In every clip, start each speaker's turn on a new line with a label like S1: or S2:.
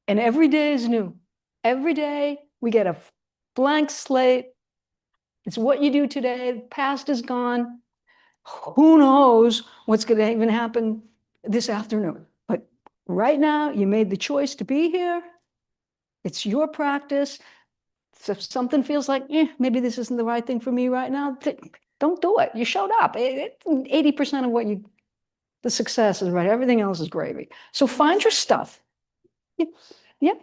S1: And every day is new. Every day we get a blank slate. It's what you do today. The past is gone. Who knows what's going to even happen this afternoon? But right now, you made the choice to be here. It's your practice. So if something feels like, maybe this isn't the right thing for me right now, don't do it. You showed up. 80% of the success is right. Everything else is gravy. So find your stuff. Yeah,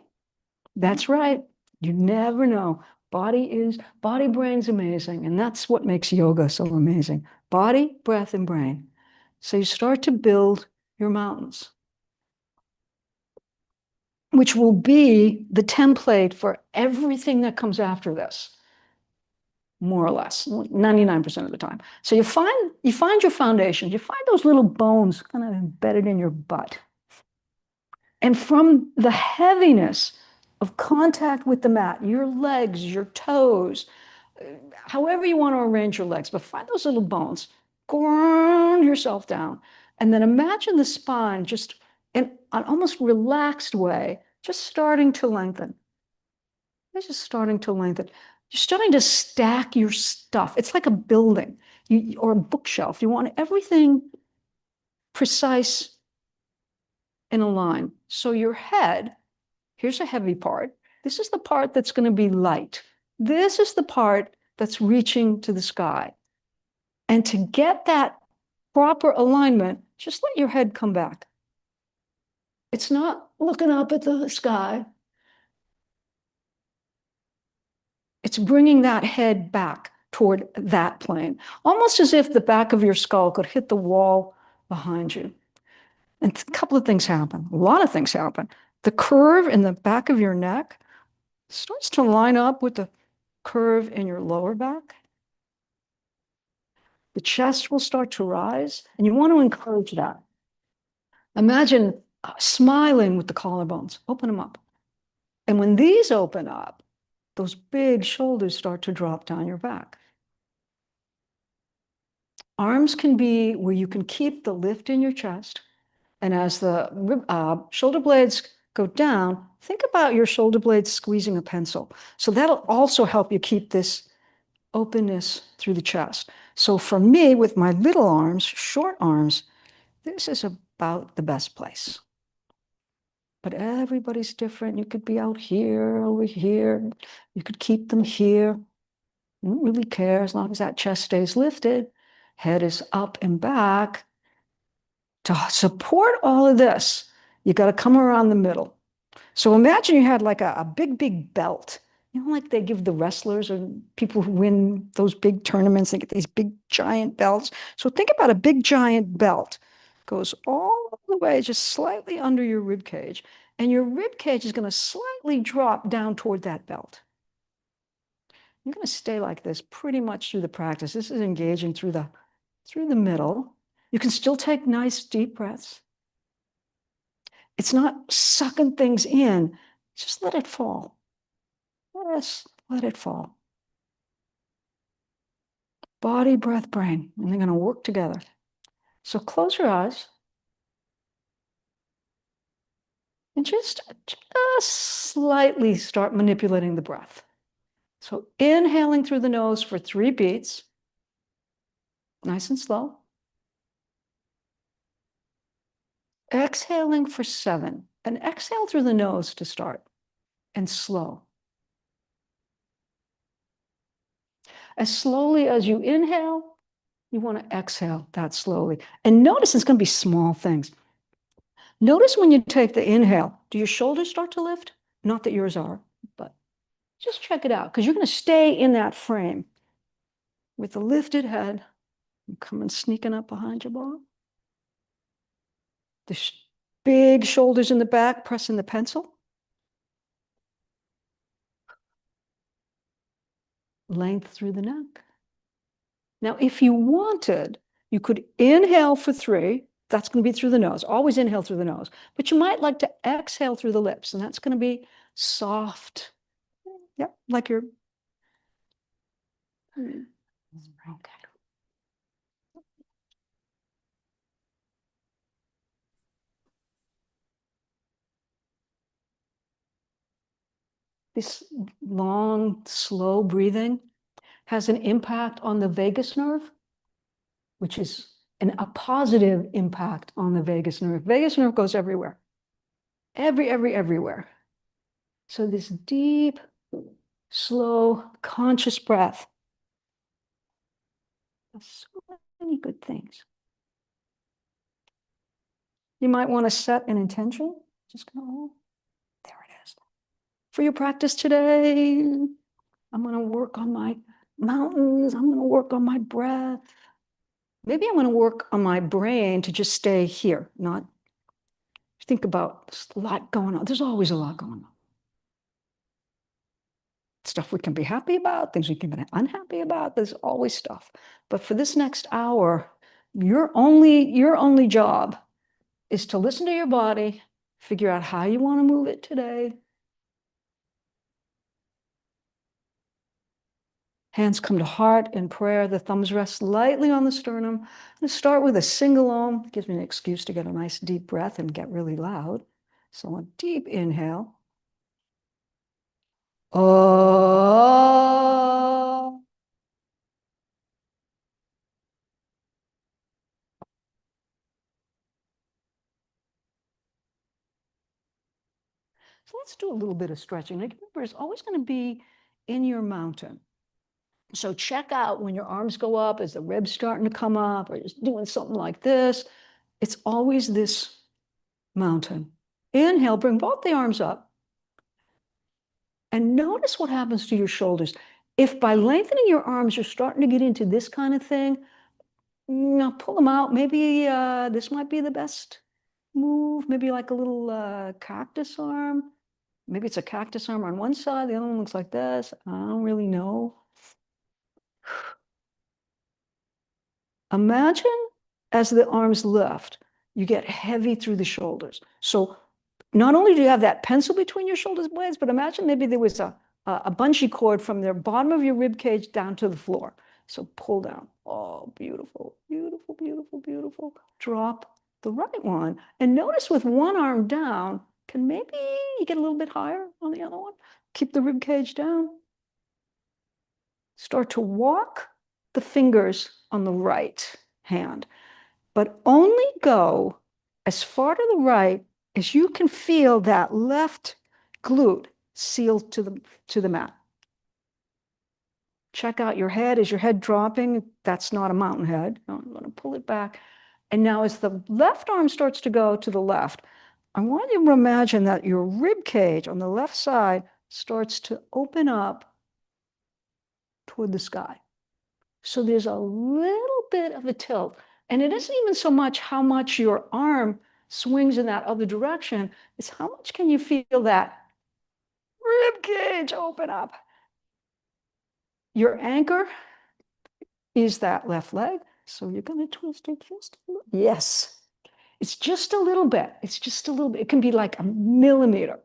S1: that's right. You never know. Body, brain's amazing. And that's what makes yoga so amazing. Body, breath, and brain. So you start to build your mountains, which will be the template for everything that comes after this, more or less, 99% of the time. So you find your foundation, you find those little bones kind of embedded in your butt. And from the heaviness of contact with the mat, your legs, your toes, however you want to arrange your legs, but find those little bones, ground yourself down, and then imagine the spine just in an almost relaxed way, just starting to lengthen. It's just starting to lengthen. You're starting to stack your stuff. It's like a building or a bookshelf. You want everything precise in a line. So your head, here's a heavy part. This is the part that's going to be light. This is the part that's reaching to the sky. And to get that proper alignment, just let your head come back. It's not looking up at the sky. It's bringing that head back toward that plane, almost as if the back of your skull could hit the wall behind you. And a couple of things happen. A lot of things happen. The curve in the back of your neck starts to line up with the curve in your lower back. The chest will start to rise, and you want to encourage that. Imagine smiling with the collarbones. Open them up. And when these open up, those big shoulders start to drop down your back. Arms can be where you can keep the lift in your chest. And as the shoulder blades go down, think about your shoulder blades squeezing a pencil. So that'll also help you keep this openness through the chest. So for me, with my little arms, short arms, this is about the best place. But everybody's different. You could be out here, over here. You could keep them here. You don't really care as long as that chest stays lifted. Head is up and back. To support all of this, you got to come around the middle. So imagine you had like a big, big belt. You know, like they give the wrestlers or people who win those big tournaments, they get these big giant belts. So think about a big giant belt. Goes all the way just slightly under your rib cage. And your rib cage is going to slightly drop down toward that belt. You're going to stay like this pretty much through the practice. This is engaging through the middle. You can still take nice deep breaths. It's not sucking things in. Just let it fall. Yes, let it fall. Body, breath, brain, and they're going to work together. So close your eyes and just slightly start manipulating the breath. So inhaling through the nose for 3 beats, nice and slow. Exhaling for 7, and exhale through the nose to start, and slow. As slowly as you inhale, you want to exhale that slowly. And notice it's going to be small things. Notice when you take the inhale, do your shoulders start to lift? Not that yours are, but just check it out because you're going to stay in that frame with the lifted head. I'm coming sneaking up behind your ball. The big shoulders in the back, pressing the pencil. Length through the neck. Now, if you wanted, you could inhale for 3. That's going to be through the nose. Always inhale through the nose. But you might like to exhale through the lips, and that's going to be soft. Yep, like you're... Okay. this long, slow breathing has an impact on the vagus nerve, which is a positive impact on the vagus nerve. Vagus nerve goes everywhere, everywhere. So this deep, slow, conscious breath does so many good things. You might want to set an intention. Just go, there it is. For your practice today, I'm going to work on my mountains. I'm going to work on my breath. Maybe I'm going to work on my brain to just stay here, not think about there's a lot going on. There's always a lot going on. Stuff we can be happy about, things we can be unhappy about. There's always stuff. But for this next hour, your only job is to listen to your body, figure out how you want to move it today. Hands come to heart in prayer. The thumbs rest lightly on the sternum. I'm going to start with a single Om. It gives me an excuse to get a nice deep breath and get really loud. So a deep inhale. Oh. So let's do a little bit of stretching. Like, remember, it's always going to be in your mountain. So check out when your arms go up, is the ribs starting to come up, or just doing something like this. It's always this mountain. Inhale, bring both the arms up. And notice what happens to your shoulders. If by lengthening your arms, you're starting to get into this kind of thing, now pull them out. Maybe this might be the best move. Maybe like a little cactus arm. Maybe it's a cactus arm on one side, the other one looks like this. I don't really know. Imagine as the arms lift, you get heavy through the shoulders. So not only do you have that pencil between your shoulder blades, but imagine maybe there was a bungee cord from the bottom of your rib cage down to the floor. So pull down. Oh, beautiful, beautiful, beautiful, beautiful. Drop the right one. And notice with one arm down, can maybe you get a little bit higher on the other one? Keep the rib cage down. Start to walk the fingers on the right hand, but only go as far to the right as you can feel that left glute sealed to the mat. Check out your head. Is your head dropping? That's not a mountain head. No, I'm going to pull it back. And now as the left arm starts to go to the left, I want you to imagine that your rib cage on the left side starts to open up toward the sky. So there's a little bit of a tilt. And it isn't even so much how much your arm swings in that other direction, it's how much can you feel that rib cage open up. Your anchor is that left leg. So you're going to twist it just a little. Yes. It's just a little bit. It's just a little bit. It can be like a millimeter.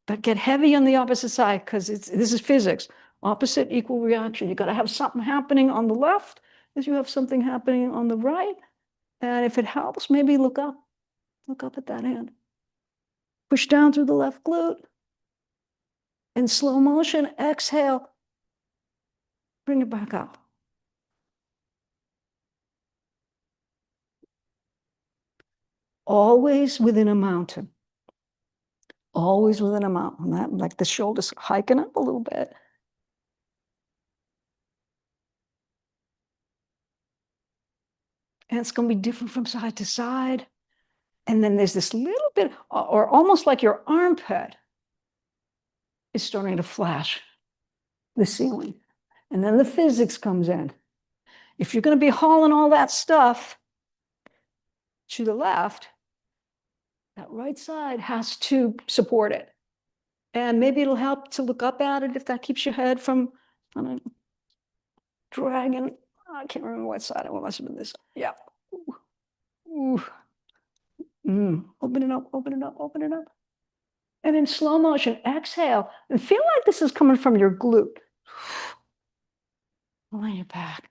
S1: But get heavy on the opposite side because this is physics. Opposite equal reaction. You got to have something happening on the left as you have something happening on the right. And if it helps, maybe look up at that hand. Push down through the left glute. In slow motion, exhale. Bring it back up. Always within a mountain. Always within a mountain. That, like the shoulders hiking up a little bit. And it's going to be different from side to side. And then there's this little bit, or almost like your armpit is starting to flash the ceiling. And then the physics comes in. If you're going to be hauling all that stuff to the left, that right side has to support it. And maybe it'll help to look up at it if that keeps your head from, I don't know, dragging. I can't remember what side it must have been this. Yeah. Ooh. Open it up, open it up, open it up. And in slow motion, exhale. And feel like this is coming from your glute. Lay it back.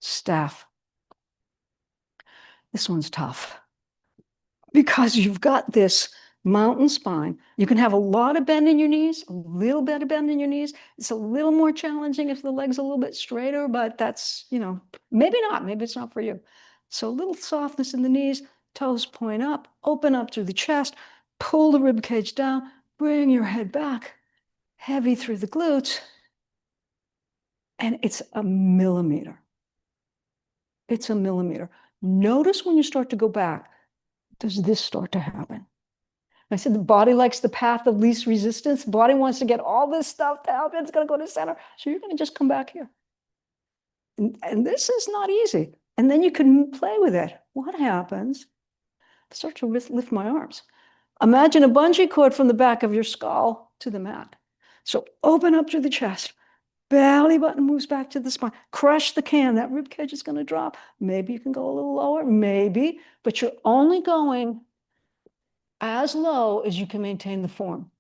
S1: Staff. This one's tough. because you've got this mountain spine. You can have a lot of bend in your knees, a little bit of bend in your knees. It's a little more challenging if the leg's a little bit straighter, but that's, maybe not. Maybe it's not for you. So a little softness in the knees, toes point up, open up through the chest, pull the rib cage down, bring your head back, heavy through the glutes. And it's a millimeter. It's a millimeter. Notice when you start to go back, does this start to happen? I said the body likes the path of least resistance. The body wants to get all this stuff to happen. It's going to go to center. So you're going to just come back here. And this is not easy. And then you can play with it. What happens? I start to lift my arms. Imagine a bungee cord from the back of your skull to the mat. So open up through the chest. Belly button moves back to the spine. Crush the can. That rib cage is going to drop. Maybe you can go a little lower. Maybe. But you're only going as low as you can maintain the form.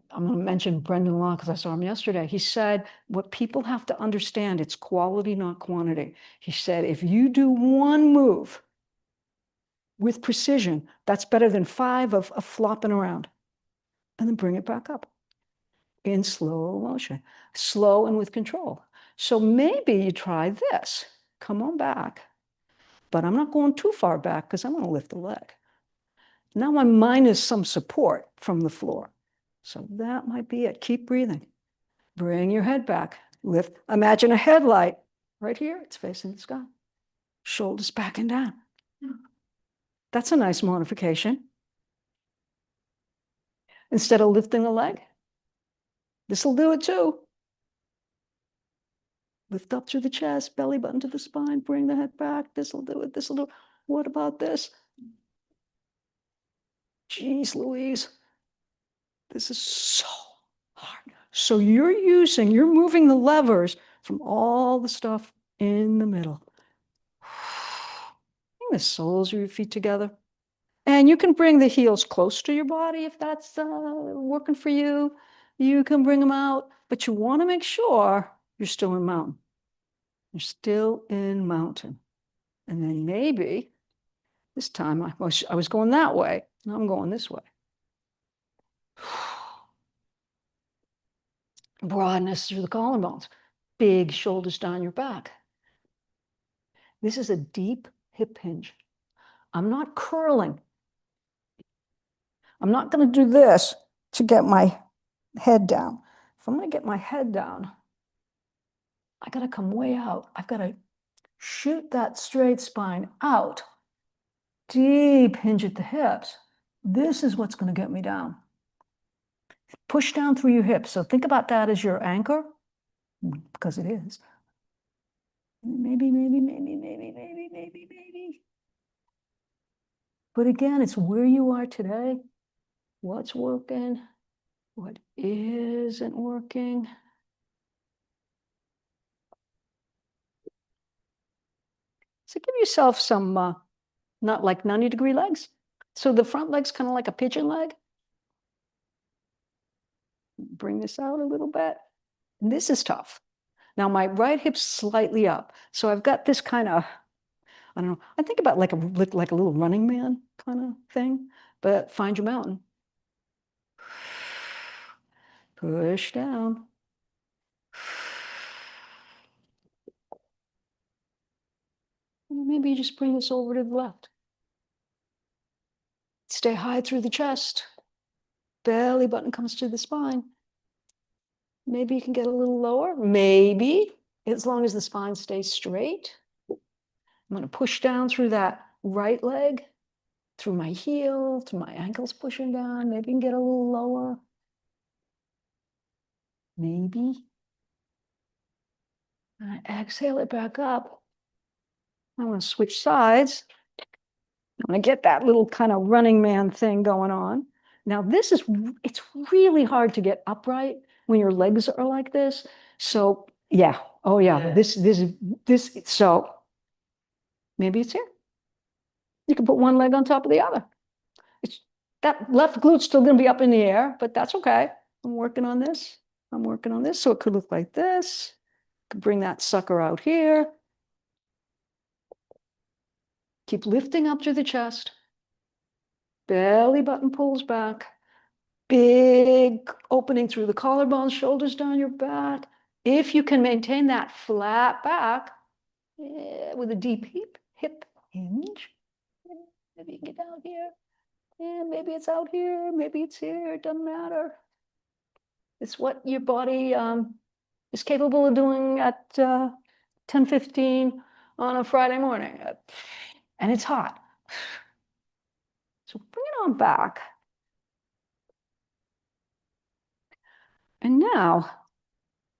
S1: I'm going to mention Brendan Law because I saw him yesterday. He said, what people have to understand, it's quality, not quantity. He said, if you do one move with precision, that's better than 5 of flopping around. And then bring it back up in slow motion, slow and with control. So maybe you try this. Come on back. But I'm not going too far back because I want to lift the leg. Now I'm minus some support from the floor. So that might be it. Keep breathing. Bring your head back. Lift. Imagine a headlight right here. It's facing the sky. Shoulders back and down. That's a nice modification. Instead of lifting the leg, this will do it too. Lift up through the chest, belly button to the spine, bring the head back. This will do it. This will do it. What about this? Jeez Louise. This is so hard. So you're moving the levers from all the stuff in the middle. Bring the soles of your feet together. And you can bring the heels close to your body if that's working for you. You can bring them out, but you want to make sure you're still in mountain. You're still in mountain. And then maybe this time I was going that way. Now I'm going this way. Broadness through the collarbones. Big shoulders down your back. This is a deep hip hinge. I'm not curling. I'm not going to do this to get my head down. If I'm going to get my head down, I got to come way out. I've got to shoot that straight spine out. Deep hinge at the hips. This is what's going to get me down. Push down through your hips. So think about that as your anchor, because it is. Maybe. But again, it's where you are today. What's working? What isn't working? So give yourself some, not like 90-degree legs. So the front leg's kind of like a pigeon leg. Bring this out a little bit. And this is tough. Now my right hip's slightly up. So I've got this kind of, I don't know, I think about like a little Running Man kind of thing, but find your mountain. Push down. Maybe you just bring this over to the left. Stay high through the chest. Belly button comes to the spine. Maybe you can get a little lower. Maybe, as long as the spine stays straight. I'm going to push down through that right leg, through my heel, through my ankles pushing down. Maybe you can get a little lower. Maybe. And I exhale it back up. I'm going to switch sides. I'm going to get that little kind of Running Man thing going on. Now it's really hard to get upright when your legs are like this. So yeah, oh yeah, this, so maybe it's here. You can put one leg on top of the other. That left glute's still going to be up in the air, but that's okay. I'm working on this. So it could look like this. Could bring that sucker out here. Keep lifting up through the chest. Belly button pulls back. Big opening through the collarbone, shoulders down your back. If you can maintain that flat back with a deep hip hinge, maybe you can get down here. And maybe it's out here, maybe it's here, it doesn't matter. It's what your body is capable of doing at 10:15 on a Friday morning. And it's hot. So bring it on back. And now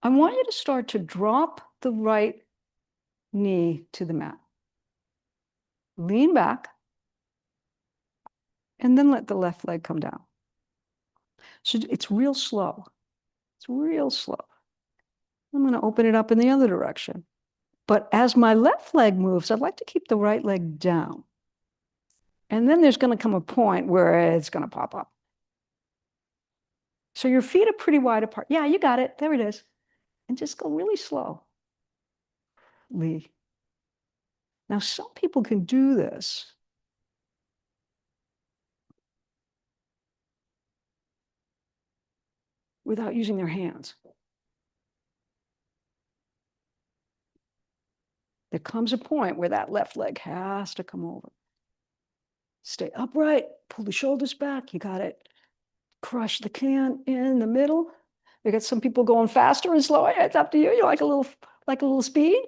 S1: I want you to start to drop the right knee to the mat. Lean back and then let the left leg come down. So it's real slow. It's real slow. I'm going to open it up in the other direction. But as my left leg moves, I'd like to keep the right leg down. And then there's going to come a point where it's going to pop up. So your feet are pretty wide apart. Yeah, you got it. There it is. And just go really slow. Lee. Now, some people can do this without using their hands. There comes a point where that left leg has to come over. Stay upright, pull the shoulders back. You got it. Crush the can in the middle. We got some people going faster and slower. It's up to you. You like a little speed.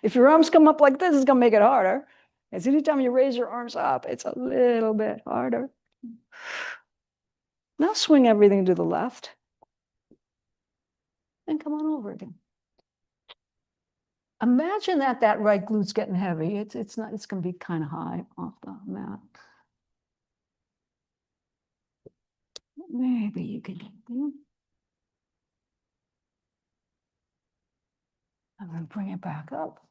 S1: If your arms come up like this, it's gonna make it harder. As anytime you raise your arms up, it's a little bit harder. Now swing everything to the left and come on over again. Imagine that right glute's getting heavy. It's gonna be kind of high off the mat. Maybe you can get there. I'm gonna bring it back up.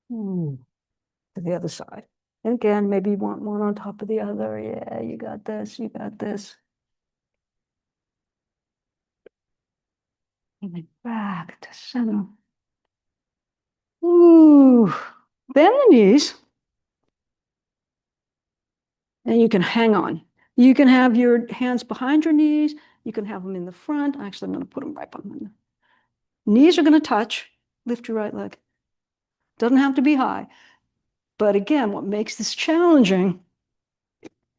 S1: To the other side. And again, maybe you want one on top of the other. Yeah, you got this, you got this. And then back to center. Ooh, bend the knees. And you can hang on. You can have your hands behind your knees. You can have them in the front. Actually, I'm going to put them right behind them. Knees are going to touch. Lift your right leg. Doesn't have to be high. But again, what makes this challenging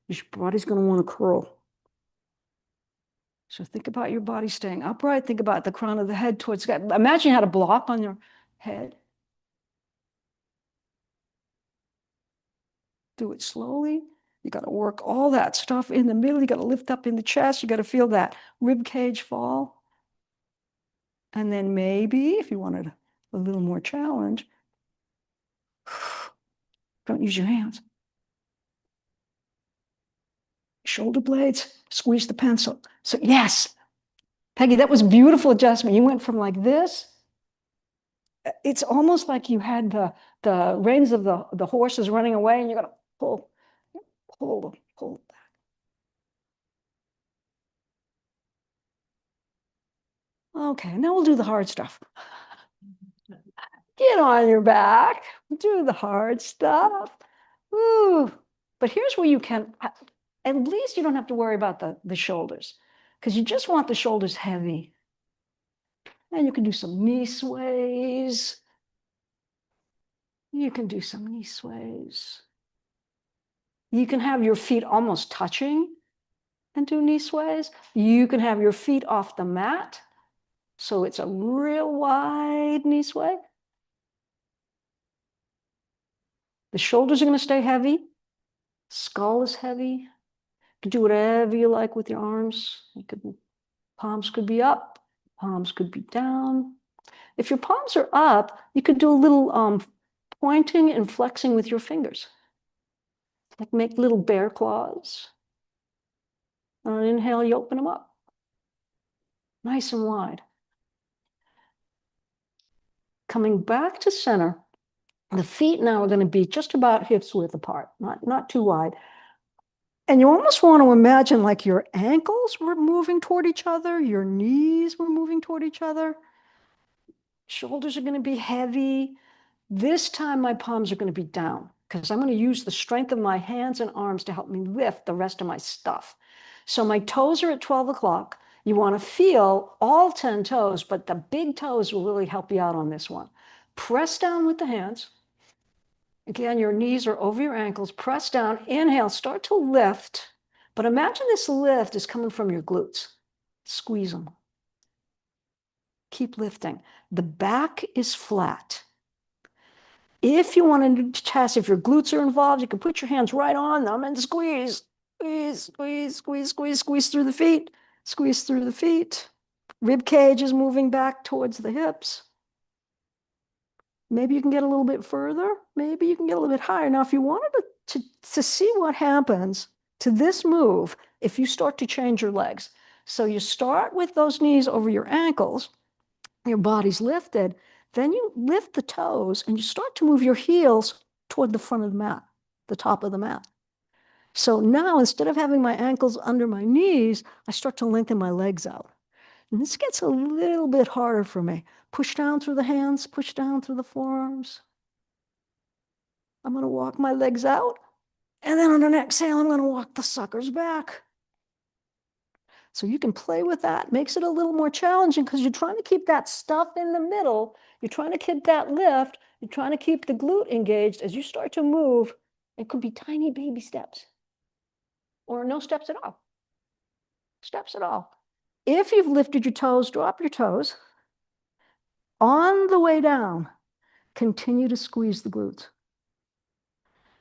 S1: is your body's going to want to curl. So think about your body staying upright. Think about the crown of the head towards the sky. Imagine you had a block on your head. Do it slowly. You got to work all that stuff in the middle. You got to lift up in the chest. You got to feel that rib cage fall. And then maybe, if you wanted a little more challenge, don't use your hands. Shoulder blades, squeeze the pencil. So yes, Peggy, that was a beautiful adjustment. You went from like this. It's almost like you had the reins of the horses running away and you're going to pull back. Okay, now we'll do the hard stuff. Get on your back, do the hard stuff. Ooh. But here's where you can, at least you don't have to worry about the shoulders, because you just want the shoulders heavy. And you can do some knee sways. You can do some knee sways. You can have your feet almost touching and do knee sways. You can have your feet off the mat. So it's a real wide knee sway. The shoulders are going to stay heavy. Skull is heavy. You can do whatever you like with your arms. Palms could be up. Palms could be down. If your palms are up, you could do a little pointing and flexing with your fingers. Like make little bear claws. On an inhale, you open them up. Nice and wide. Coming back to center, the feet now are going to be just about hips width apart, not too wide. And you almost want to imagine like your ankles were moving toward each other, your knees were moving toward each other. Shoulders are going to be heavy. This time my palms are going to be down because I'm going to use the strength of my hands and arms to help me lift the rest of my stuff. So my toes are at 12 o'clock. You want to feel all 10 toes, but the big toes will really help you out on this one. Press down with the hands. Again, your knees are over your ankles. Press down, inhale, start to lift. But imagine this lift is coming from your glutes. Squeeze them. Keep lifting. The back is flat. If you want to test if your glutes are involved, you can put your hands right on them and squeeze, squeeze, squeeze, squeeze, squeeze, squeeze through the feet, squeeze through the feet. Rib cage is moving back towards the hips. Maybe you can get a little bit further. Maybe you can get a little bit higher. Now, if you wanted to see what happens to this move, if you start to change your legs. So you start with those knees over your ankles, your body's lifted, then you lift the toes and you start to move your heels toward the front of the mat, the top of the mat. So now instead of having my ankles under my knees, I start to lengthen my legs out. And this gets a little bit harder for me. Push down through the hands, push down through the forearms. I'm going to walk my legs out. And then on an exhale, I'm going to walk the suckers back. So you can play with that. Makes it a little more challenging because you're trying to keep that stuff in the middle. You're trying to keep that lift. You're trying to keep the glute engaged. As you start to move, it could be tiny baby steps or no steps at all. Steps at all. If you've lifted your toes, drop your toes. On the way down, continue to squeeze the glutes.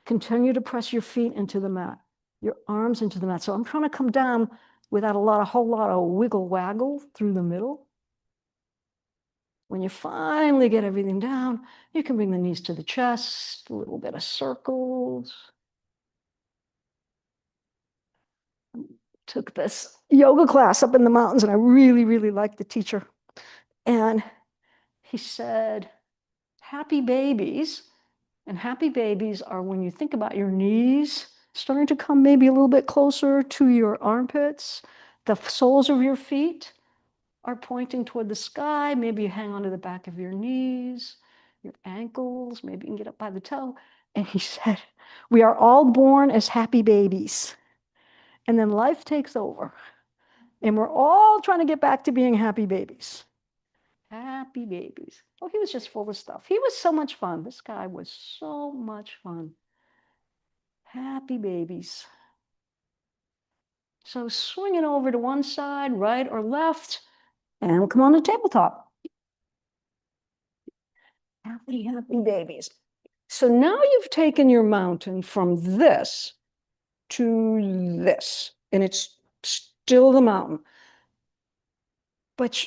S1: Continue to press your feet into the mat, your arms into the mat. So I'm trying to come down without a whole lot of wiggle waggle through the middle. When you finally get everything down, you can bring the knees to the chest, a little bit of circles. Took this yoga class up in the mountains, and I really, really liked the teacher. And he said, happy babies. And happy babies are when you think about your knees starting to come maybe a little bit closer to your armpits, the soles of your feet are pointing toward the sky. Maybe you hang onto the back of your knees, your ankles, maybe you can get up by the toe. And he said, we are all born as happy babies. And then life takes over. And we're all trying to get back to being happy babies. Happy babies. Oh, he was just full of stuff. He was so much fun. This guy was so much fun. Happy babies. So swing it over to one side, right or left, and we'll come on to tabletop. Happy, happy babies. So now you've taken your mountain from this to this, and it's still the mountain. But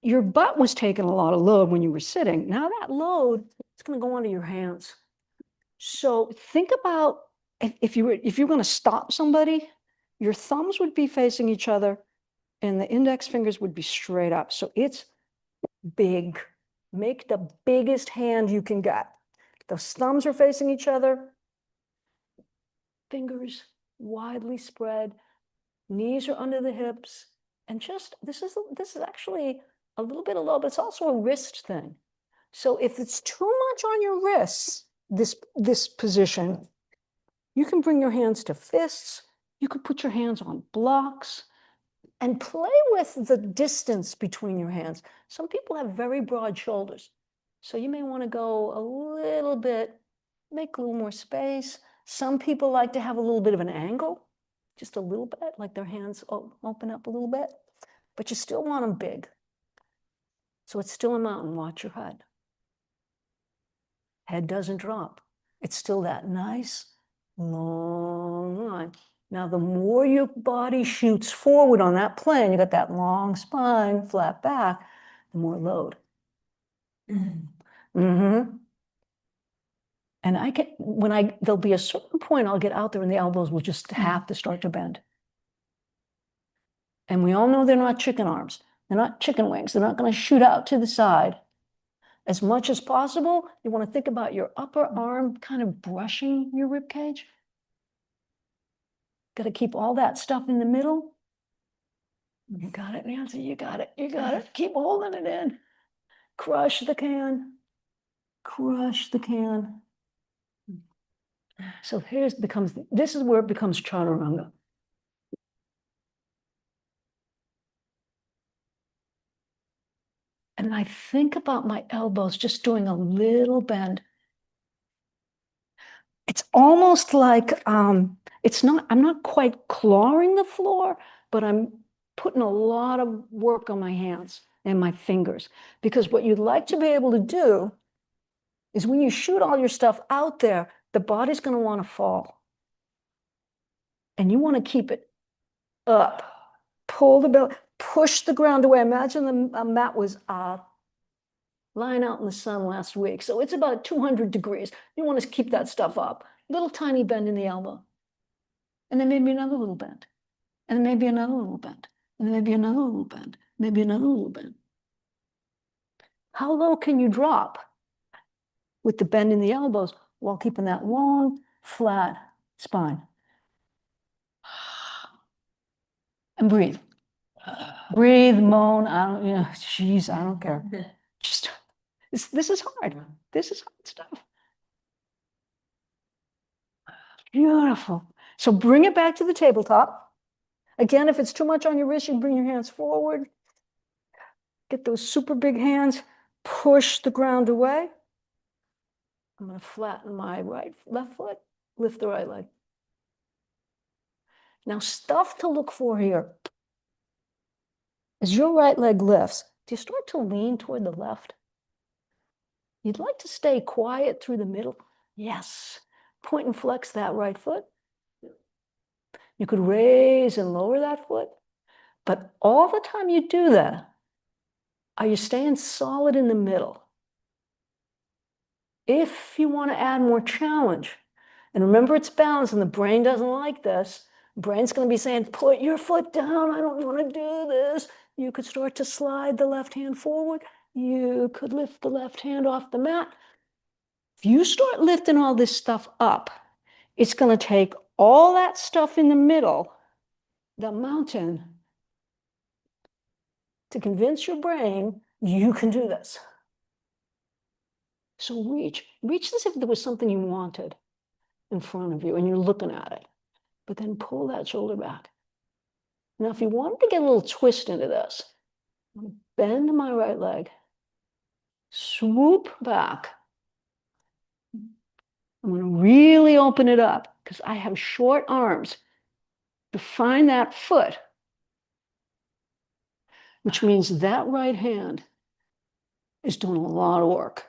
S1: your butt was taking a lot of load when you were sitting. Now that load is going to go onto your hands. So think about if you were going to stop somebody, your thumbs would be facing each other and the index fingers would be straight up. So it's big. Make the biggest hand you can get. The thumbs are facing each other, fingers widely spread, knees are under the hips, and just this is actually a little bit of low, but it's also a wrist thing. So if it's too much on your wrists, this position, you can bring your hands to fists. You could put your hands on blocks and play with the distance between your hands. Some people have very broad shoulders. So you may want to go a little bit, make a little more space. Some people like to have a little bit of an angle, just a little bit, like their hands open up a little bit, but you still want them big. So it's still a mountain. Watch your head. Head doesn't drop. It's still that nice, long line. Now, the more your body shoots forward on that plane, you got that long spine, flat back, the more load. Mm-hmm. And there'll be a certain point I'll get out there and the elbows will just have to start to bend. And we all know they're not chicken arms. They're not chicken wings. They're not going to shoot out to the side. As much as possible, you want to think about your upper arm kind of brushing your rib cage. Got to keep all that stuff in the middle. You got it, Nancy, you got it, you got it. Keep holding it in. Crush the can. Crush the can. So this is where it becomes chaturanga. And I think about my elbows just doing a little bend. It's almost like I'm not quite clawing the floor, but I'm putting a lot of work on my hands and my fingers. Because what you'd like to be able to do is when you shoot all your stuff out there, the body's going to want to fall. And you want to keep it up. Pull the belly, push the ground away. Imagine the mat was lying out in the sun last week. So it's about 200 degrees. You want to keep that stuff up. Little tiny bend in the elbow. And then maybe another little bend. And then maybe another little bend. And then maybe another little bend. Maybe another little bend. How low can you drop with the bend in the elbows while keeping that long, flat spine? And breathe. Breathe, moan. Geez, I don't care. Just, this is hard. This is hard stuff. Beautiful. So bring it back to the tabletop. Again, if it's too much on your wrist, you bring your hands forward. Get those super big hands. Push the ground away. I'm going to flatten my left foot. Lift the right leg. Now, stuff to look for here. As your right leg lifts, do you start to lean toward the left? You'd like to stay quiet through the middle? Yes. Point and flex that right foot. You could raise and lower that foot. But all the time you do that, are you staying solid in the middle? If you want to add more challenge, and remember it's balance and the brain doesn't like this, the brain's going to be saying, put your foot down, I don't want to do this. You could start to slide the left hand forward. You could lift the left hand off the mat. If you start lifting all this stuff up, it's going to take all that stuff in the middle, the mountain, to convince your brain you can do this. So reach as if there was something you wanted in front of you and you're looking at it, but then pull that shoulder back. Now, if you wanted to get a little twist into this, I'm going to bend my right leg, swoop back. I'm going to really open it up because I have short arms to find that foot, which means that right hand is doing a lot of work.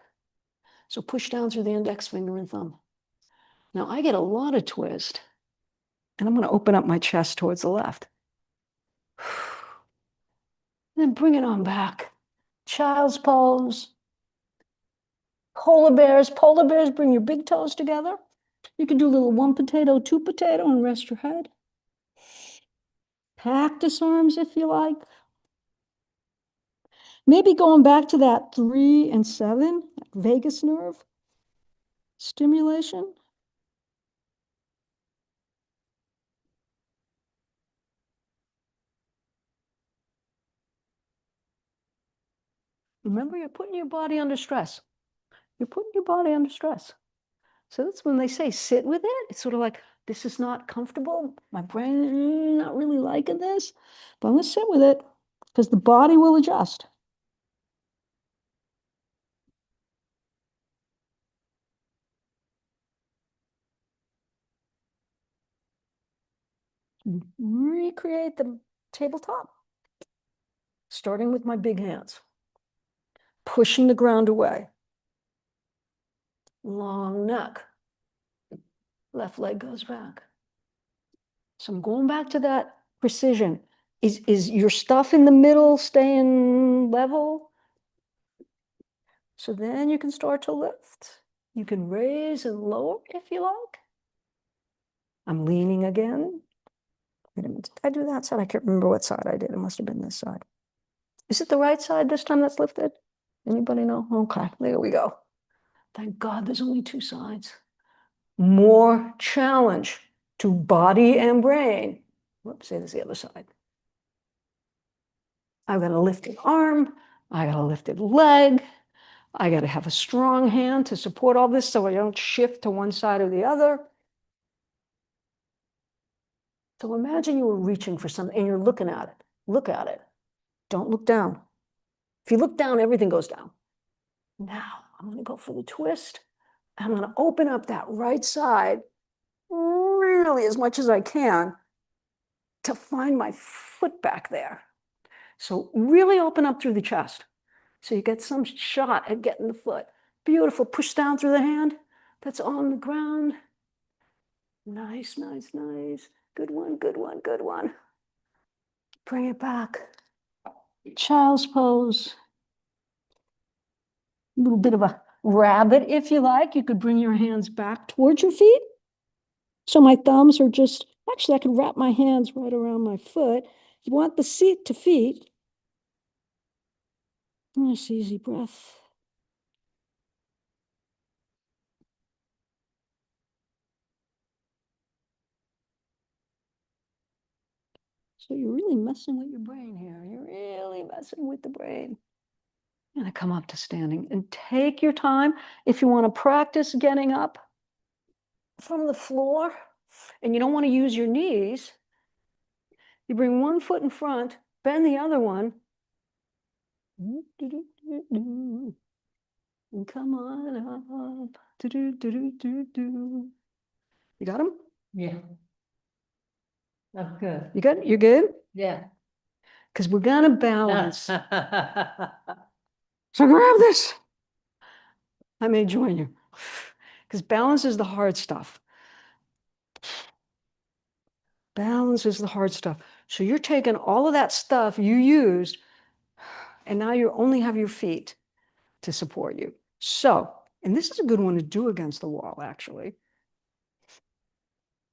S1: So push down through the index finger and thumb. Now I get a lot of twist, and I'm going to open up my chest towards the left. And then bring it on back. Child's pose. Polar bears. Polar bears, bring your big toes together. You can do a little 1 potato, 2 potato, and rest your head. Cactus arms if you like. Maybe going back to that 3 and 7, vagus nerve stimulation. Remember, you're putting your body under stress. You're putting your body under stress. So that's when they say sit with it. It's sort of like, this is not comfortable. My brain not really liking this, but I'm going to sit with it because the body will adjust. Recreate the tabletop, starting with my big hands, pushing the ground away. Long neck. Left leg goes back. So I'm going back to that precision. Is your stuff in the middle staying level? So then you can start to lift. You can raise and lower if you like. I'm leaning again. Wait a minute, did I do that side? I can't remember what side I did. It must have been this side. Is it the right side this time that's lifted? Anybody know? Okay, there we go. Thank God there's only 2 sides. More challenge. to body and brain. Whoops, say this the other side. I've got a lifted arm, I got a lifted leg, I got to have a strong hand to support all this so I don't shift to one side or the other. So imagine you were reaching for something and you're looking at it. Look at it. Don't look down. If you look down, everything goes down. Now I'm going to go for the twist. I'm going to open up that right side really as much as I can to find my foot back there. So really open up through the chest. So you get some shot at getting the foot. Beautiful. Push down through the hand. That's on the ground. Nice, nice, nice. Good one, good one, good one. Bring it back. Child's pose. A little bit of a rabbit, if you like. You could bring your hands back towards your feet. So my thumbs are just, actually I can wrap my hands right around my foot. You want the seat to feet. Nice easy breath. So you're really messing with your brain here. You're really messing with the brain. I'm going to come up to standing and take your time. If you want to practice getting up from the floor and you don't want to use your knees, you bring one foot in front, bend the other one. And come on up. You got them?
S2: Yeah. I'm good.
S1: You good? You're good?
S2: Yeah.
S1: Because we're going to balance. So grab this. I may join you. Because balance is the hard stuff. Balance is the hard stuff. So you're taking all of that stuff you used, and now you only have your feet to support you. So, and this is a good one to do against the wall, actually.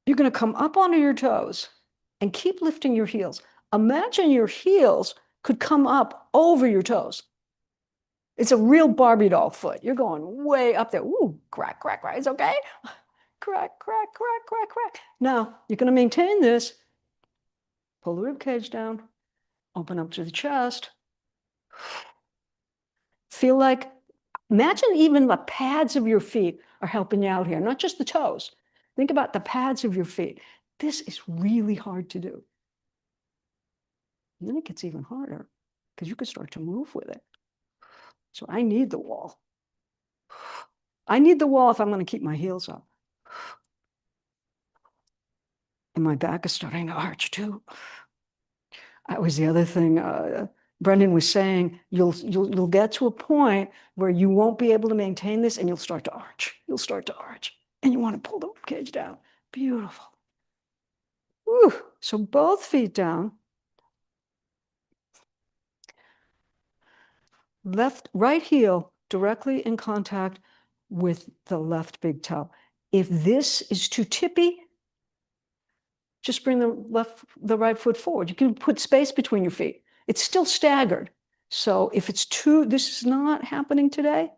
S1: You're going to come up onto your toes and keep lifting your heels. Imagine your heels could come up over your toes. It's a real Barbie doll foot. You're going way up there. Ooh, crack, crack, crack. It's okay. Crack, crack, crack, crack, crack. Now, you're going to maintain this. Pull the rib cage down. Open up to the chest. Feel like, imagine even the pads of your feet are helping you out here, not just the toes. Think about the pads of your feet. This is really hard to do. And then it gets even harder because you could start to move with it. So I need the wall. I need the wall if I'm going to keep my heels up. And my back is starting to arch too. That was the other thing Brendan was saying. You'll get to a point where you won't be able to maintain this and you'll start to arch. You'll start to arch. And you want to pull the rib cage down. Beautiful. Woo. So both feet down. Right heel directly in contact with the left big toe. If this is too tippy, just bring the right foot forward. You can put space between your feet. It's still staggered. So if it's too, this is not happening today,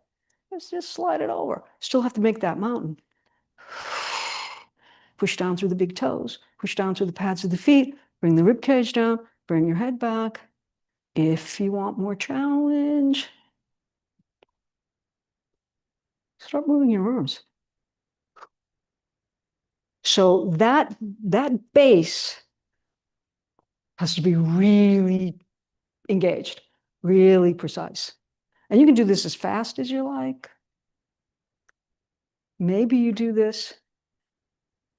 S1: let's just slide it over. Still have to make that mountain. Push down through the big toes, push down through the pads of the feet, bring the rib cage down, bring your head back. If you want more challenge, start moving your arms. So that base has to be really engaged, really precise. And you can do this as fast as you like. Maybe you do this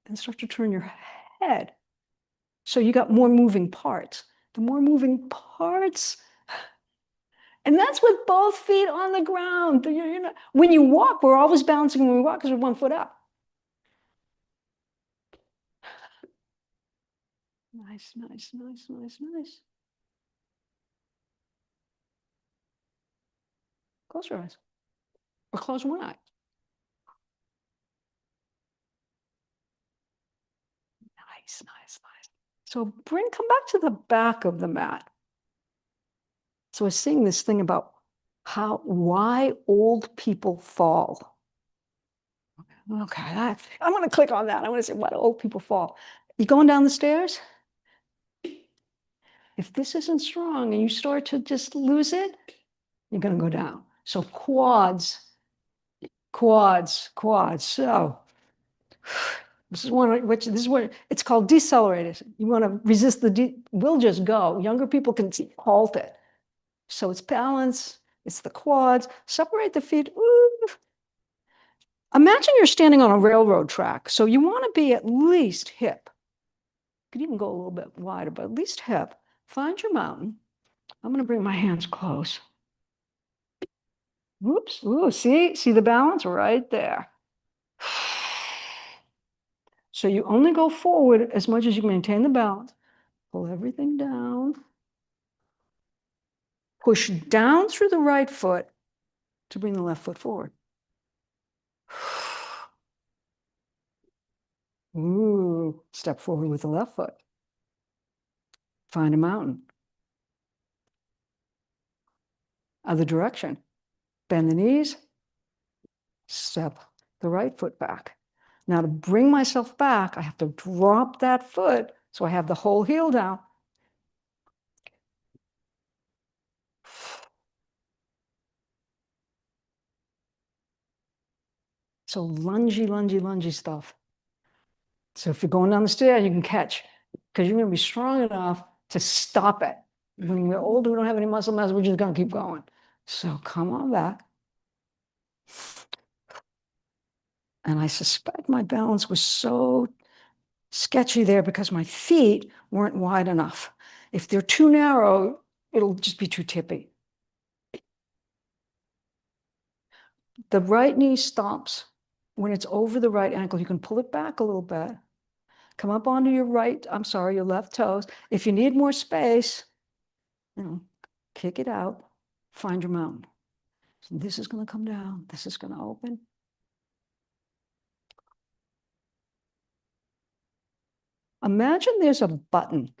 S1: and start to turn your head. So you got more moving parts. The more moving parts, and that's with both feet on the ground. When you walk, we're always balancing when we walk because we're 1 foot up. Nice, nice, nice, nice, nice. Close your eyes. Or close one eye. Nice, nice, nice. So come back to the back of the mat. So I was seeing this thing about why old people fall. Okay, I want to click on that. I want to say, why do old people fall? You going down the stairs? If this isn't strong and you start to just lose it, you're going to go down. So quads, quads, quads. So this is this is what it's called decelerators. You want to resist we'll just go. Younger people can halt it. So it's balance, it's the quads, separate the feet. Ooh. Imagine you're standing on a railroad track. So you want to be at least hip. You could even go a little bit wider, but at least hip. Find your mountain. I'm going to bring my hands close. Whoops. Ooh, see the balance right there. So you only go forward as much as you maintain the balance. Pull everything down. Push down through the right foot to bring the left foot forward. Ooh, step forward with the left foot. Find a mountain. Other direction. Bend the knees. Step the right foot back. Now to bring myself back, I have to drop that foot so I have the whole heel down. So lungy, lungy, lungy stuff. So if you're going down the stairs, you can catch because you're going to be strong enough to stop it. When we're older, we don't have any muscle mass, we're just going to keep going. So come on back. And I suspect my balance was so sketchy there because my feet weren't wide enough. If they're too narrow, it'll just be too tippy. The right knee stops when it's over the right ankle. You can pull it back a little bit. Come up onto your your left toes. If you need more space, kick it out, find your mountain. So this is going to come down. This is going to open. Imagine there's a button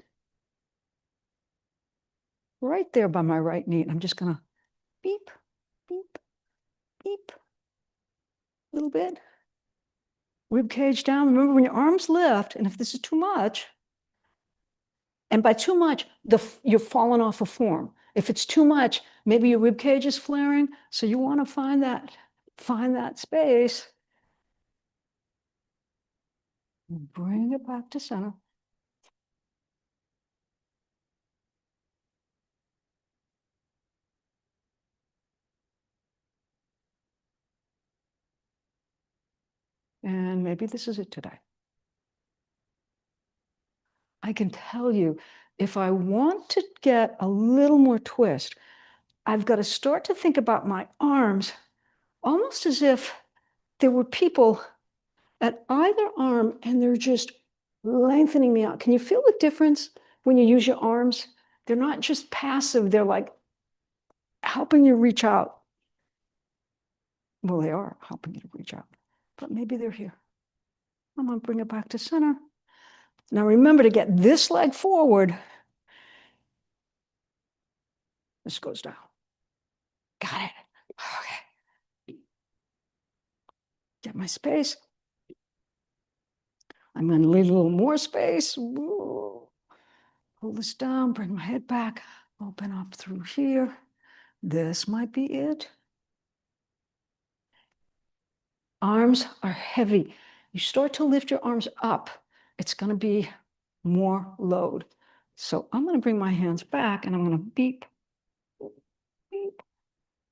S1: right there by my right knee. And I'm just going to beep, beep, beep, a little bit. Rib cage down. Remember, when your arms lift, and if this is too much, and by too much, you're falling off of form. If it's too much, maybe your rib cage is flaring. So you want to find that space. Bring it back to center. And maybe this is it today. I can tell you, if I want to get a little more twist, I've got to start to think about my arms almost as if there were people at either arm and they're just lengthening me out. Can you feel the difference when you use your arms? They're not just passive, they're like helping you reach out. Well, they are helping you to reach out, but maybe they're here. I'm going to bring it back to center. Now remember to get this leg forward. This goes down. Got it. Okay. Get my space. I'm going to leave a little more space. Ooh. Pull this down, bring my head back, open up through here. This might be it. Arms are heavy. You start to lift your arms up, it's going to be more load. So I'm going to bring my hands back and I'm going to beep, beep.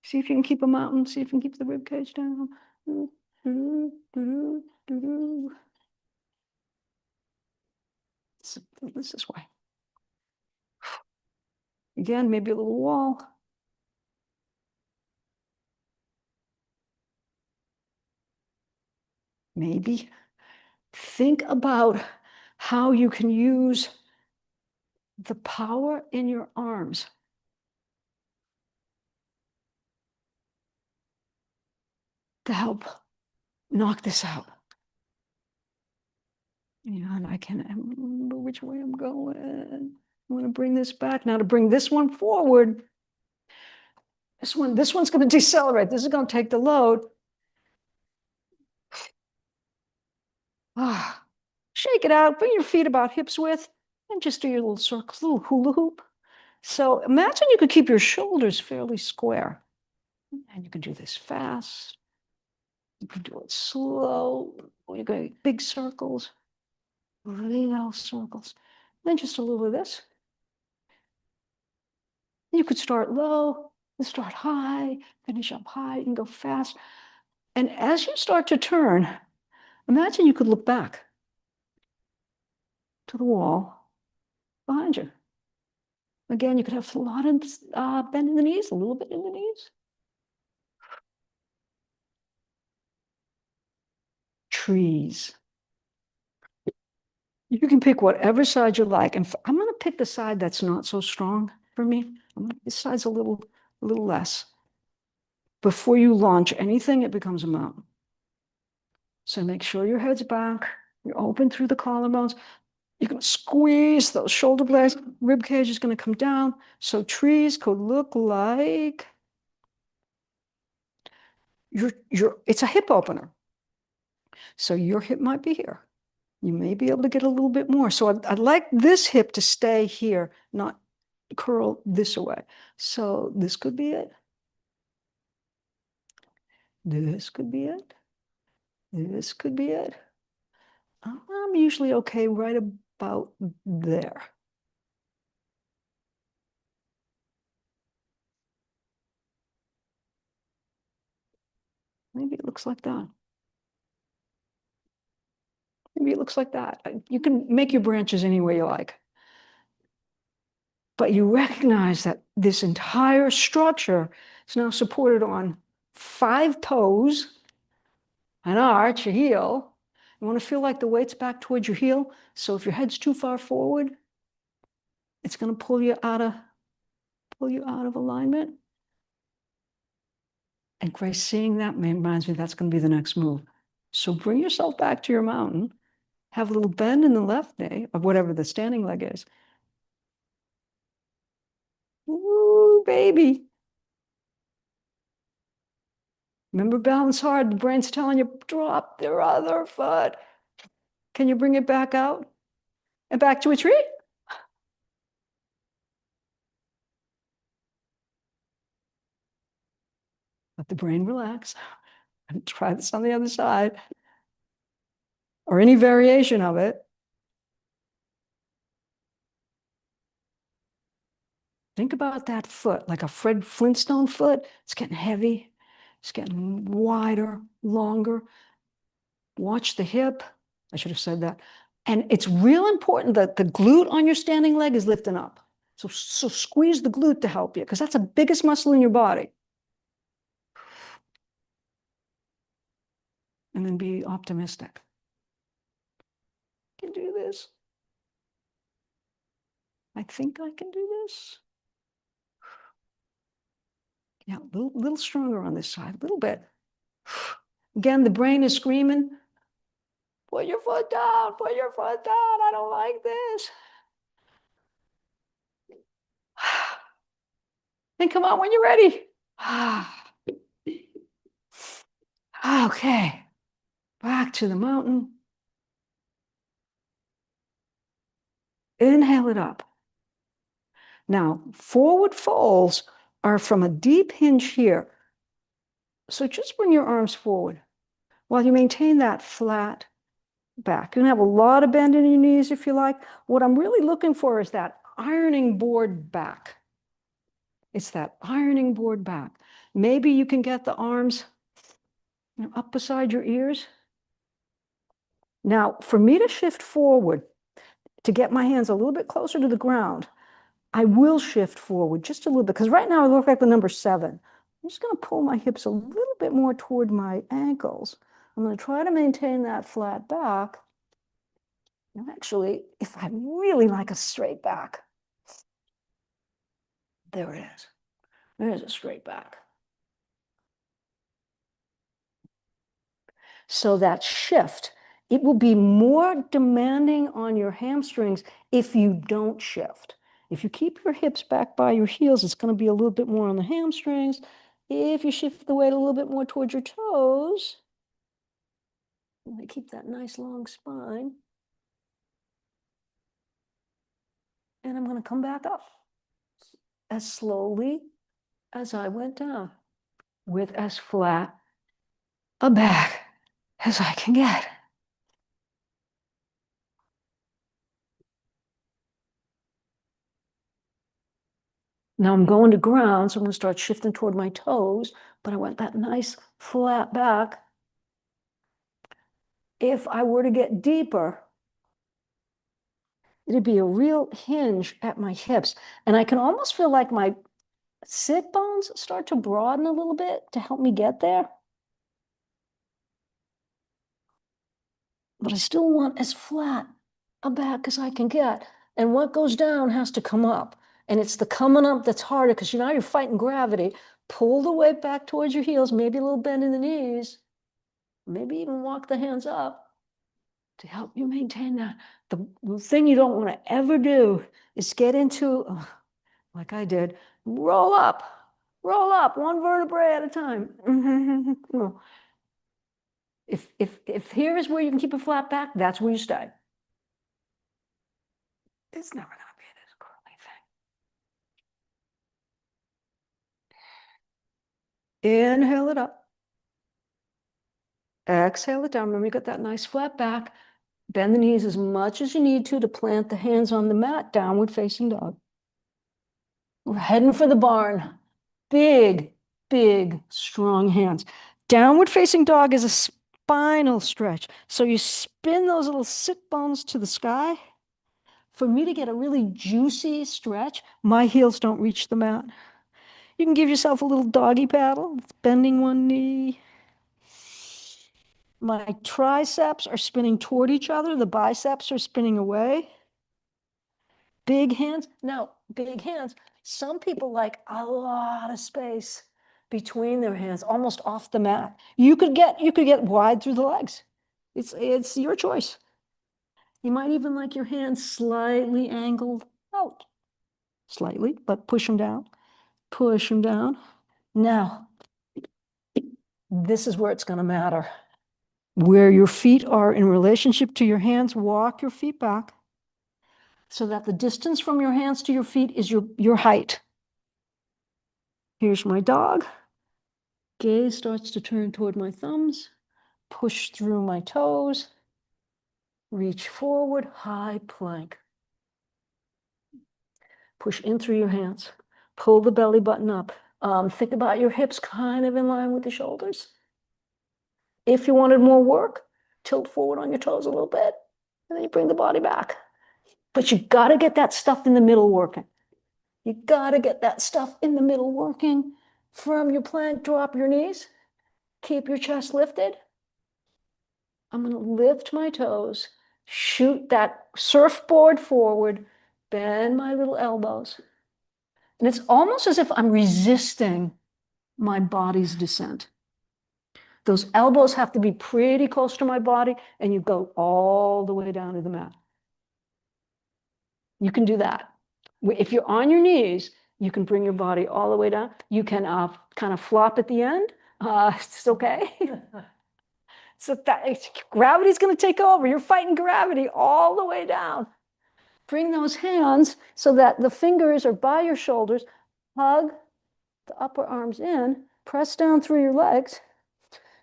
S1: See if you can keep a mountain. See if you can keep the rib cage down. This way. Again, maybe a little wall. Maybe. Think about how you can use the power in your arms to help knock this out. And I can't remember which way I'm going. I want to bring this back. Now to bring this one forward, this one's going to decelerate. This is going to take the load. Ah, shake it out, bring your feet about hips width, and just do your little circles, little hula hoop. So imagine you could keep your shoulders fairly square. And you can do this fast. You can do it slow. You're going big circles, little circles. Then just a little of this. You could start low and start high, finish up high, and go fast. And as you start to turn, imagine you could look back to the wall behind you. Again, you could have a lot of bend in the knees, a little bit in the knees. Trees. You can pick whatever side you like. And I'm going to pick the side that's not so strong for me. This side's a little less. Before you launch anything, it becomes a mountain. So make sure your head's back. You're open through the collarbones. You're going to squeeze those shoulder blades. Rib cage is going to come down. So trees could look like it's a hip opener. So your hip might be here. You may be able to get a little bit more. So I'd like this hip to stay here, not curl this away. So this could be it. This could be it. This could be it. I'm usually okay right about there. Maybe it looks like that. Maybe it looks like that. You can make your branches any way you like. But you recognize that this entire structure is now supported on 5 toes, an arch, a heel. You want to feel like the weight's back towards your heel. So if your head's too far forward, it's going to pull you out of alignment. And Grace, seeing that reminds me that's going to be the next move. So bring yourself back to your mountain, have a little bend in the left knee, or whatever the standing leg is. Ooh, baby. Remember, balance hard. The brain's telling you, drop their other foot. Can you bring it back out and back to a tree? Let the brain relax and try this on the other side or any variation of it. Think about that foot, like a Fred Flintstone foot. It's getting heavy. It's getting wider, longer. Watch the hip. I should have said that. And it's real important that the glute on your standing leg is lifting up. So squeeze the glute to help you, because that's the biggest muscle in your body. And then be optimistic. I can do this. I think I can do this. Yeah, a little stronger on this side, a little bit. Again, the brain is screaming, put your foot down, put your foot down. I don't like this. And come on when you're ready. Okay, back to the mountain. Inhale it up. Now, forward folds are from a deep hinge here. So just bring your arms forward while you maintain that flat back. You can have a lot of bend in your knees if you like. What I'm really looking for is that ironing board back. It's that ironing board back. Maybe you can get the arms up beside your ears. Now, for me to shift forward, to get my hands a little bit closer to the ground, I will shift forward just a little bit, because right now I look like the number 7. I'm just going to pull my hips a little bit more toward my ankles. I'm going to try to maintain that flat back. And actually, if I really like a straight back, there it is. There's a straight back. So that shift, it will be more demanding on your hamstrings if you don't shift. If you keep your hips back by your heels, it's going to be a little bit more on the hamstrings. If you shift the weight a little bit more towards your toes, I keep that nice long spine. And I'm going to come back up as slowly as I went down with as flat a back as I can get. Now I'm going to ground, so I'm going to start shifting toward my toes, but I want that nice flat back. If I were to get deeper, it'd be a real hinge at my hips. And I can almost feel like my sit bones start to broaden a little bit to help me get there. But I still want as flat a back as I can get. And what goes down has to come up. And it's the coming up that's harder because now you're fighting gravity. Pull the weight back towards your heels, maybe a little bend in the knees, maybe even walk the hands up to help you maintain that. The thing you don't want to ever do is get into, like I did, roll up, one vertebrae at a time. No. If here is where you can keep a flat back, that's where you stay. It's never going to be this curly thing. Inhale it up. Exhale it down. Remember, you got that nice flat back. Bend the knees as much as you need to plant the hands on the mat, downward facing dog. We're heading for the barn. Big, big, strong hands. Downward facing dog is a spinal stretch. So you spin those little sit bones to the sky. For me to get a really juicy stretch, my heels don't reach the mat. You can give yourself a little doggy paddle, bending one knee. My triceps are spinning toward each other. The biceps are spinning away. Big hands. Now, big hands. Some people like a lot of space between their hands, almost off the mat. You could get wide through the legs. It's your choice. You might even like your hands slightly angled out. Slightly, but push them down. Push them down. Now, this is where it's going to matter. Where your feet are in relationship to your hands, walk your feet back so that the distance from your hands to your feet is your height. Here's my dog. Gaze starts to turn toward my thumbs. Push through my toes. Reach forward, high plank. Push in through your hands. Pull the belly button up. Think about your hips kind of in line with the shoulders. If you wanted more work, tilt forward on your toes a little bit, and then you bring the body back. But you got to get that stuff in the middle working. You got to get that stuff in the middle working. From your plank, drop your knees. Keep your chest lifted. I'm going to lift my toes, shoot that surfboard forward, bend my little elbows. And it's almost as if I'm resisting my body's descent. Those elbows have to be pretty close to my body, and you go all the way down to the mat. You can do that. If you're on your knees, you can bring your body all the way down. You can kind of flop at the end. It's okay. So gravity's going to take over. You're fighting gravity all the way down. Bring those hands so that the fingers are by your shoulders. Hug the upper arms in. Press down through your legs.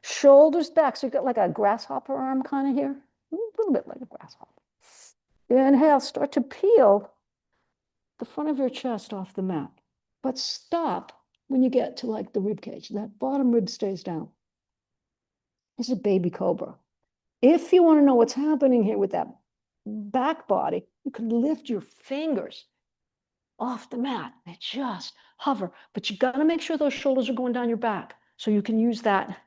S1: Shoulders back. So you've got like a grasshopper arm kind of here. A little bit like a grasshopper. Inhale. Start to peel the front of your chest off the mat. But stop when you get to like the rib cage. That bottom rib stays down. It's a baby cobra. If you want to know what's happening here with that back body, you can lift your fingers off the mat. They just hover. But you got to make sure those shoulders are going down your back. So you can use that.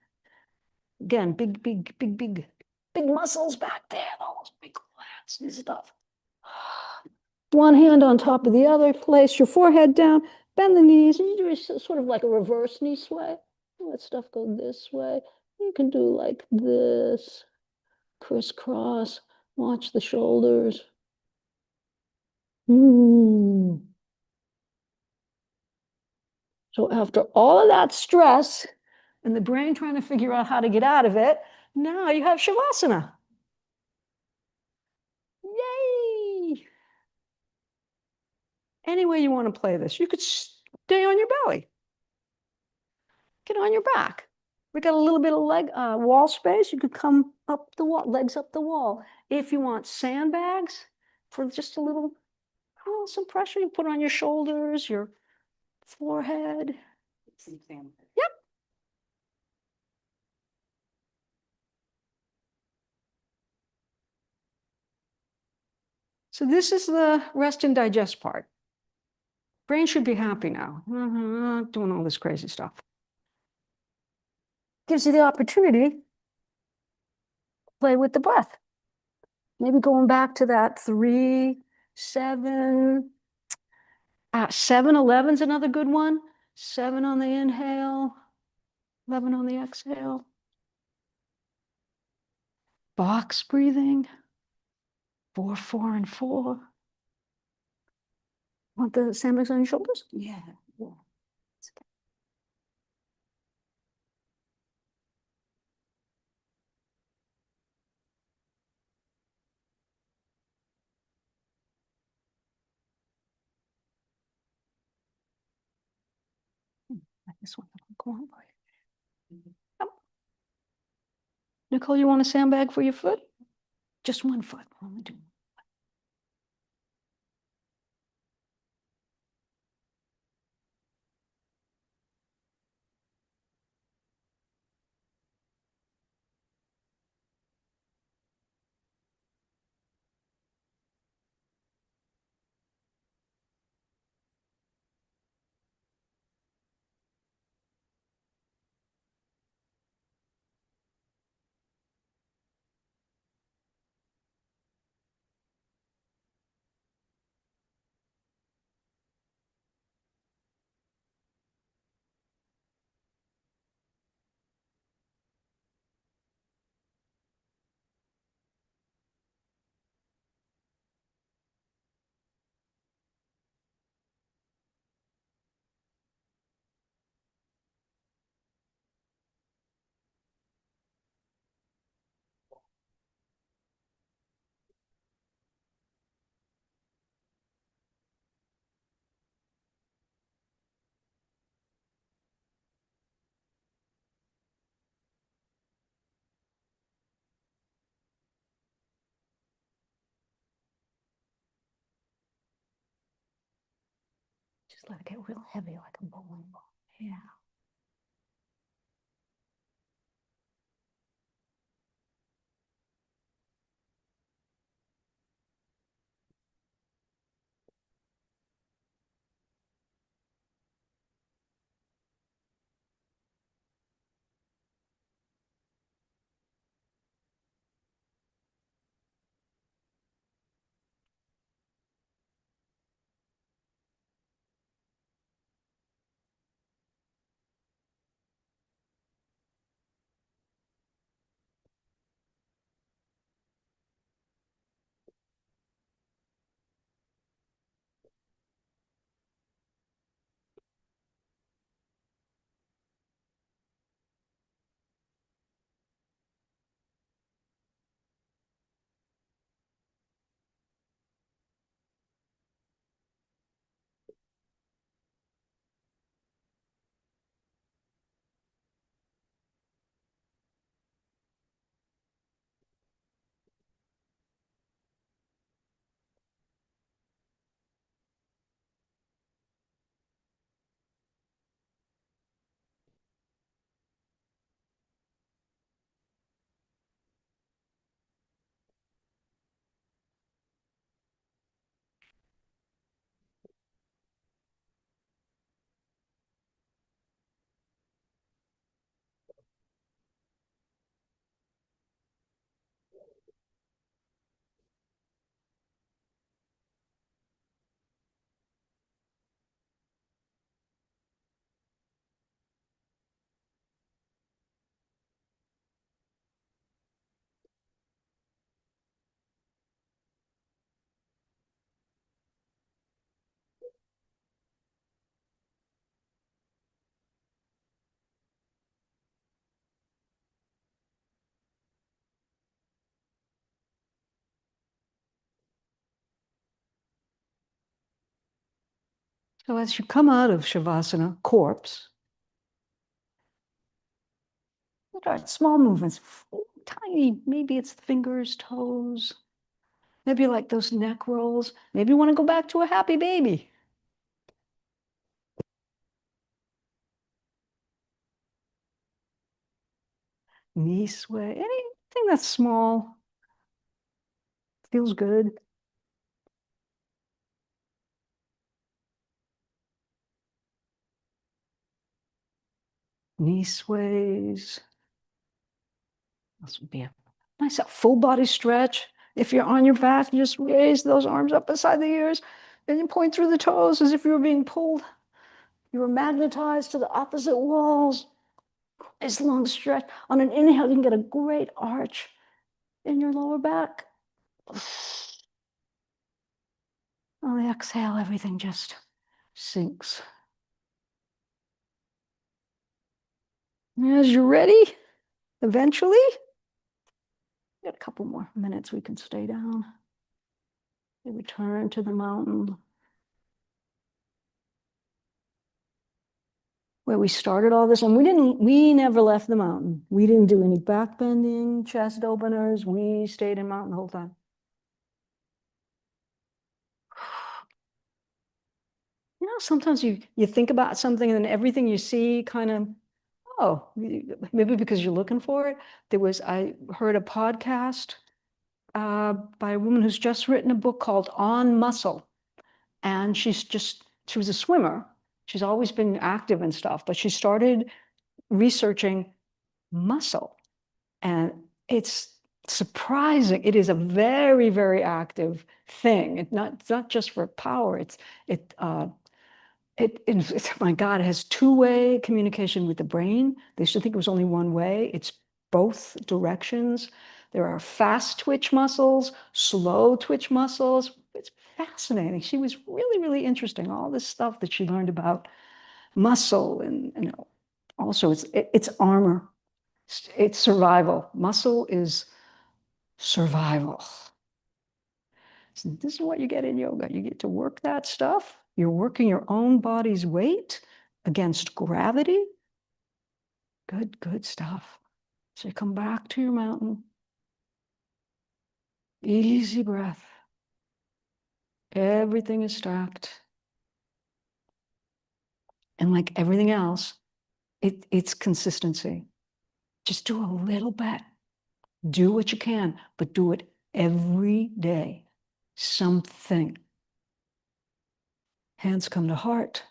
S1: Again, big muscles back there. Those big lats and stuff. One hand on top of the other. Place your forehead down. Bend the knees. And you do sort of like a reverse knee sway. Let stuff go this way. You can do like this. Crisscross. Watch the shoulders. So after all of that stress and the brain trying to figure out how to get out of it, Now you have Shavasana. Yay! Any way you want to play this. You could stay on your belly. Get on your back. We got a little bit of leg wall space. You could come up the wall, legs up the wall. If you want sandbags for just a little, oh, some pressure, you put on your shoulders, your forehead. Yep. So this is the rest and digest part. Brain should be happy now. Doing all this crazy stuff. Gives you the opportunity to play with the breath. Maybe going back to that 3, 7. 7-11's another good one. 7 on the inhale, 11 on the exhale. Box breathing. 4, 4, and 4. Want the sandbags on your shoulders? Yeah. Like this one. Go on, boy. Yep. Nicole, you want a sandbag for your foot? Just one foot. Only do. Just let it get real heavy like a bowling ball. Yeah. So as you come out of Shavasana, corpse, start small movements, tiny, maybe it's fingers, toes, maybe like those neck rolls. Maybe you want to go back to a happy baby. Knee sway, anything that's small, feels good. Knee sways. This would be a nice full body stretch. If you're on your back, you just raise those arms up beside the ears and you point through the toes as if you were being pulled. You were magnetized to the opposite walls. Nice long stretch. On an inhale, you can get a great arch in your lower back. On the exhale, everything just sinks. As you're ready, eventually, got a couple more minutes, we can stay down. We return to the mountain where we started all this, and we never left the mountain. We didn't do any back bending, chest openers. We stayed in mountain the whole time. You know, sometimes you think about something and then everything you see kind of, oh, maybe because you're looking for it. I heard a podcast by a woman who's just written a book called On Muscle. And she was a swimmer. She's always been active and stuff, but she started researching muscle. And it's surprising. It is a very, very active thing. It's not just for power. My God, it has two-way communication with the brain. They used to think it was only one way. It's both directions. There are fast twitch muscles, slow twitch muscles. It's fascinating. She was really, really interesting. All this stuff that she learned about muscle and also it's armor. It's survival. Muscle is survival. So this is what you get in yoga. You get to work that stuff. You're working your own body's weight against gravity. Good, good stuff. So you come back to your mountain. Easy breath. Everything is stacked. And like everything else, it's consistency. Just do a little bit. Do what you can, but do it every day. Something. Hands come to heart.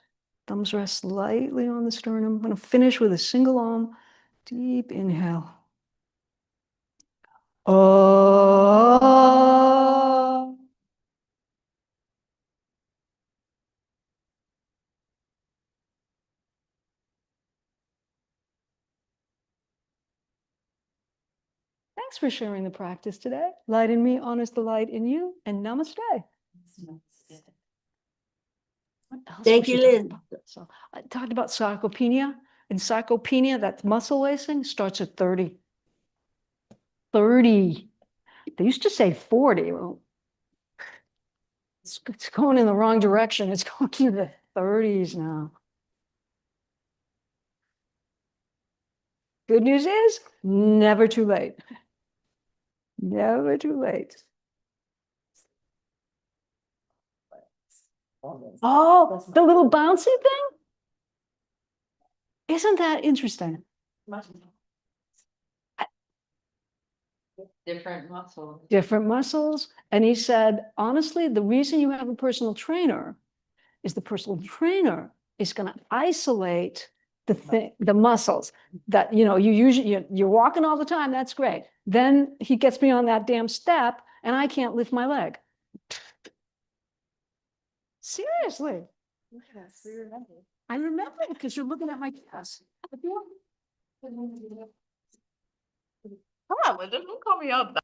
S1: Thumbs rest lightly on the sternum. I'm going to finish with a single Om. Deep inhale. Oh. Thanks for sharing the practice today. Light in me honors the light in you, and namaste. What else
S3: Thank
S1: we
S3: you,
S1: should talk
S3: Lynn.
S1: about? So I talked about sarcopenia. In sarcopenia, that muscle wasting starts at 30. 30. They used to say 40. Well, it's going in the wrong direction. It's going to the 30s now. Good news is never too late. Never too late. Oh, the little bouncy thing? Isn't that interesting?
S2: Different muscles.
S1: Different muscles. And he said, honestly, the reason you have a personal trainer is the personal trainer is going to isolate the muscles that, you usually, you're walking all the time. That's great. Then he gets me on that damn step and I can't lift my leg. Seriously. I remember it because you're looking at my chest. Come on, Linda, don't call me up.